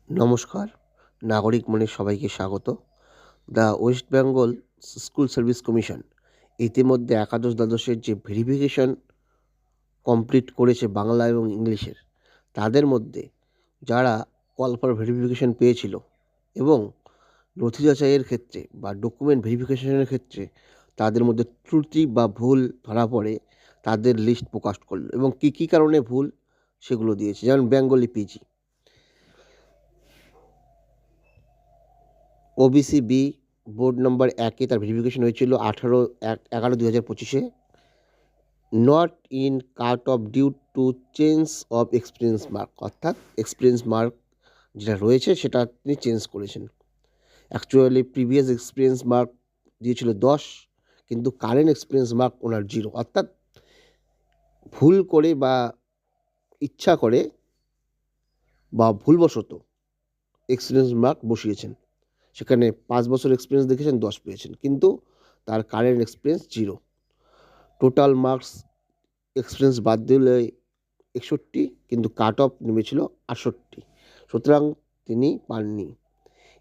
নমস্কার, নাগরিক মনে সবাইকে স্বাগত। The West Bengal school service commission ইতিমধ্যে একাদশ দ্বাদশের যে ভেরিফিকেশন কমপ্লিট করেছে বাংলা এবং ইংলিশের, তাদের মধ্যে যারা কল ফর ভেরিফিকেশন পেয়েছিল এবং নথি যাচাইয়ের ক্ষেত্রে বা ডকুমেন্ট ভেরিফিকেশনের ক্ষেত্রে তাদের মধ্যে ত্রুটি বা ভুল ধরা পড়ে, তাদের লিস্ট প্রকাশ করলো এবং কী কী কারণে ভুল সেগুলো দিয়েছে। যেমন Bengali PG, OBC B board number 1-এ তার ভেরিফিকেশন হয়েছিল 18/11/2025-এ। Not in cut off due to change of experience mark, অর্থাৎ এক্সপিরিয়েন্স মার্ক যেটা রয়েছে সেটা তিনি চেঞ্জ করেছেন। অ্যাকচুয়ালি প্রিভিয়াস এক্সপিরিয়েন্স মার্ক দিয়েছিল 10, কিন্তু কারেন্ট এক্সপিরিয়েন্স মার্ক ওনার 0, অর্থাৎ ভুল করে বা ইচ্ছা করে বা ভুলবশত এক্সপিরিয়েন্স মার্ক বসিয়েছেন। সেখানে 5 বছর এক্সপিরিয়েন্স দেখেছেন, 10 পেয়েছেন, কিন্তু তার current experience 0। Total marks experience বাদ দিলে 61, কিন্তু কাট অফ নেমেছিল 68, সুতরাং তিনি পাননি।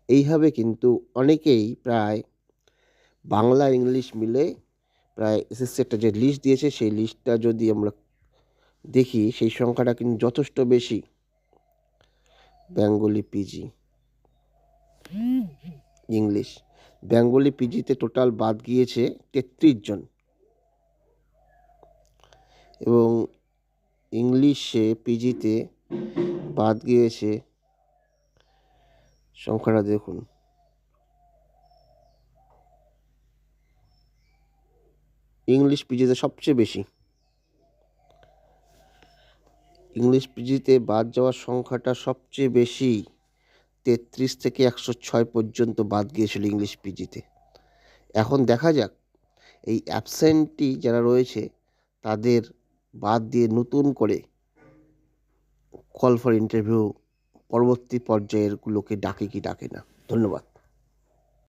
এইভাবে কিন্তু অনেকেই প্রায় বাংলা ইংলিশ মিলে প্রায় এসএসসি একটা যে লিস্ট দিয়েছে, সেই লিস্টটা যদি আমরা দেখি সেই সংখ্যাটা কিন্তু যথেষ্ট বেশি। বেঙ্গলি পিজি ইংলিশ, বেঙ্গলি পিজিতে টোটাল বাদ গিয়েছে 33 জন এবং ইংলিশে পিজিতে বাদ গিয়েছে সংখ্যাটা দেখুন, ইংলিশ পিজিতে সবচেয়ে বেশি। ইংলিশ পিজিতে বাদ যাওয়ার সংখ্যাটা সবচেয়ে বেশি, 33 থেকে 106 পর্যন্ত বাদ গিয়েছিল ইংলিশ পিজিতে। এখন দেখা যাক এই অ্যাবসেন্টি যারা রয়েছে তাদের বাদ দিয়ে নতুন করে কল ফর ইন্টারভিউ পরবর্তী পর্যায়েরগুলোকে ডাকে কি ডাকে না। ধন্যবাদ।